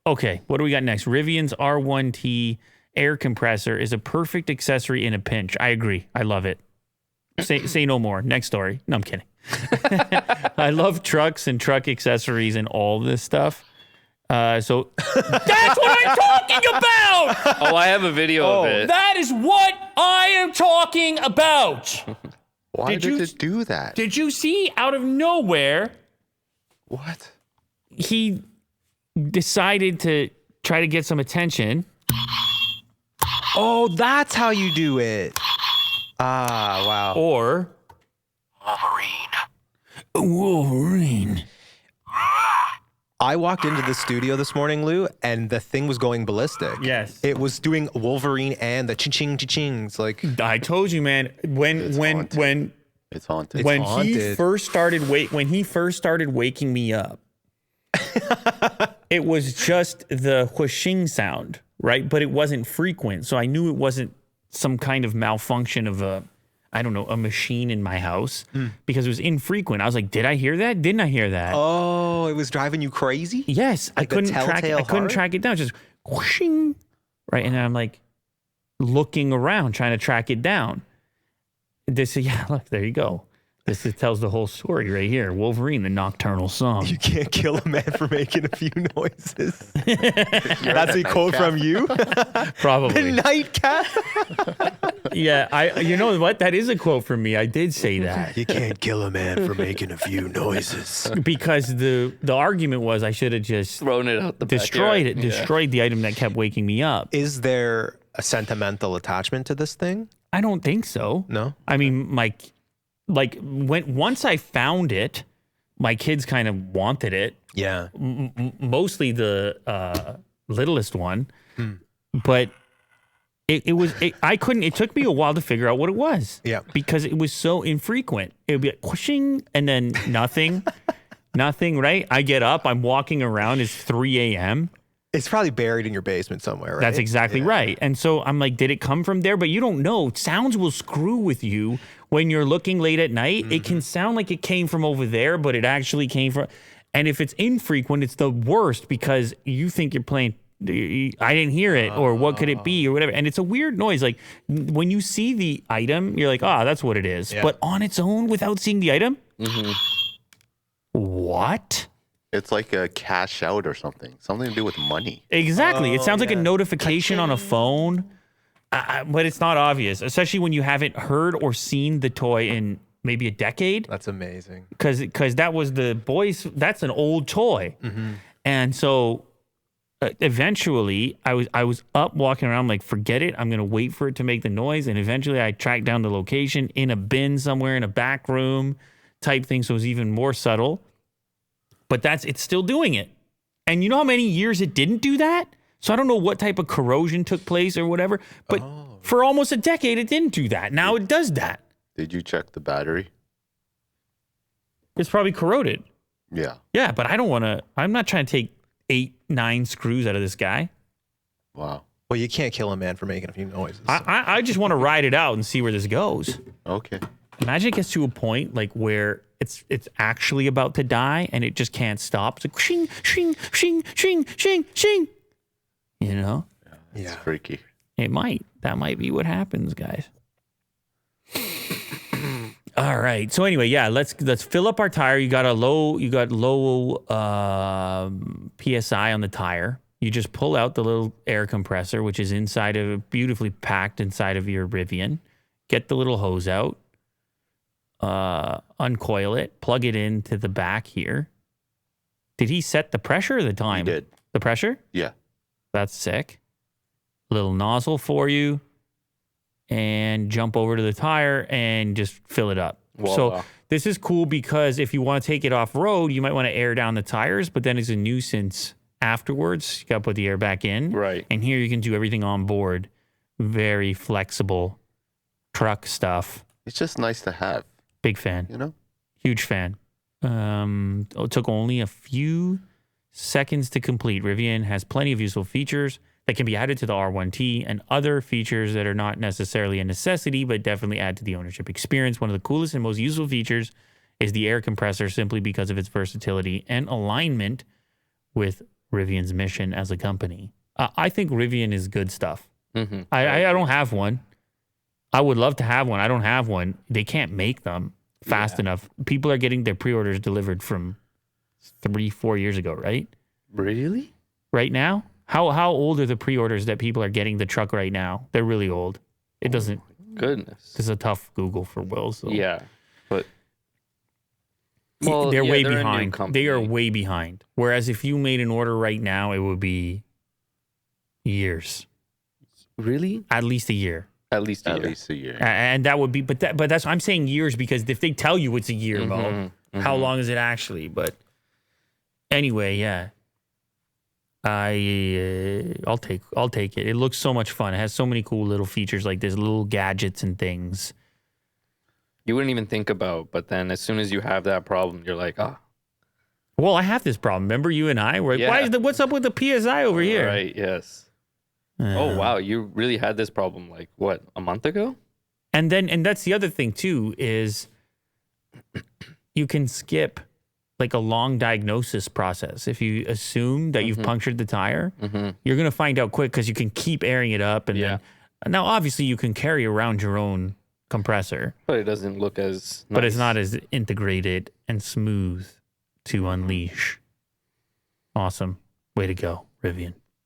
Okay, what do we got next? Rivian's R1T air compressor is a perfect accessory in a pinch. I agree. I love it. Say no more. Next story. No, I'm kidding. I love trucks and truck accessories and all this stuff. So that's what I'm talking about. Oh, I have a video of it. That is what I am talking about. Why did it do that? Did you see out of nowhere? What? He decided to try to get some attention. Oh, that's how you do it. Ah, wow. Or Wolverine. I walked into the studio this morning, Lou, and the thing was going ballistic. Yes. It was doing Wolverine and the ching chings. Like, I told you, man. When It's haunted. when he haunted. first started waking me up, it was just the whooshing sound, right? But it wasn't frequent, so I knew it wasn't some kind of malfunction of a machine in my house because it was infrequent. I was like, did I hear that? Didn't I hear that? oh, it was driving you crazy? Yes, Like I the couldn't track it. telltale I couldn't heart? track it down. Just whooshing, right? And then I'm like looking around trying to track it down. Look, there you go. Tells the whole story right here. Wolverine, the nocturnal song. You can't kill a man for making a few noises. That's a quote from you? Probably. Nightcap? Yeah, you know what? That is a quote from me. I did say that. You can't kill a man for making a few noises. Because the argument was I should have just Thrown it out the destroyed backyard. it, destroyed the item that kept waking me up. Is there a sentimental attachment to this thing? I don't think so. No? I mean, once I found it, my kids kind of wanted it. Yeah. Mostly the littlest one, but it took me a while to figure out what it was. Yeah. Because it was so infrequent. It would be like whooshing and then nothing, nothing, right? I get up, I'm walking around, it's 3 a.m. It's probably buried in your basement somewhere, right? That's exactly right. And so I'm like, did it come from there? But you don't know. Sounds will screw with you when you're looking late at night. It can sound like it came from over there, but it actually came from. And if it's infrequent, it's the worst because you think you're playing. I didn't hear it, or what could it be, or whatever. And it's a weird noise. Like when you see the item, you're like, oh, that's what it is. Yeah. But on its own, without seeing the item, what? It's like a cash out or something. Something to do with money. Exactly. It sounds like a yeah. notification on a phone, but it's not obvious, especially when you haven't heard or seen the toy in maybe a decade. That's amazing. Because that was that's an old toy. And so eventually I was up walking around like, forget it. I'm going to wait for it to make the noise. And eventually I tracked down the location in a bin somewhere in a back room type thing. So it was even more subtle. But it's still doing it. And you know how many years it didn't do that? So I don't know what type of corrosion took place or whatever. But for almost a decade, it didn't do that. Now it does that. Did you check the battery? It's probably corroded. Yeah. Yeah, but I'm not trying to take 8-9 screws out of this guy. Wow. Well, you can't kill a man for making a few noises. I just want to ride it out and see where this goes. Okay. Imagine it gets to a point like where it's actually about to die and it just can't stop. It's like shing, shing, shing, shing, shing, shing. You know? It's freaky. It might. That might be what happens, guys. All right. So anyway, yeah, let's fill up our tire. You got low PSI on the tire. You just pull out the little air compressor, which is beautifully packed inside of your Rivian. Get the little hose out. Uncoil it, plug it into the back here. Did he set the pressure or the time? He did. The pressure? Yeah. That's sick. Little nozzle for you. And jump over to the tire and just fill it up. Voila. So this is cool because if you want to take it off road, you might want to air down the tires, but then it's a nuisance afterwards. You got to put the air back in. Right. And here you can do everything on board. Very flexible truck stuff. It's just nice to have, Big fan. you know? Huge fan. It took only a few seconds to complete. Rivian has plenty of useful features that can be added to the R1T and other features that are not necessarily a necessity, but definitely add to the ownership experience. One of the coolest and most useful features is the air compressor simply because of its versatility and alignment with Rivian's mission as a company. I think Rivian is good stuff. Mm-hmm. I don't have one. I would love to have one. I don't have one. They can't make them fast enough. People are getting their pre-orders delivered from 3-4 years ago, right? Really? Right now? How old are the pre-orders that people are getting the truck right now? They're really old. It doesn't. Goodness. This is a tough Google for Will. So. Yeah, but They're way they're a new behind. company. They are way behind. Whereas if you made an order right now, it would be years, Really? at least a year. At least a At year. least a year. And that would be, but that's, I'm saying years because if they tell you it's a year, Mo, how long is it actually? But anyway, yeah. I'll take it. It looks so much fun. It has so many cool little features like this, little gadgets and things. You wouldn't even think about, but then as soon as you have that problem, you're like, Well, I have this problem. Remember you and I were like, Yeah. what's up with the PSI over here? right, yes. Oh, wow. You really had this problem like, what, a month ago? And that's the other thing too, is you can skip like a long diagnosis process. If you assume that you've punctured the tire, you're going to find out quick because you can keep airing it up. And then, now obviously you can carry around your own compressor, But it doesn't look as nice. but it's not as integrated and smooth to unleash. Awesome. Way to go, Rivian.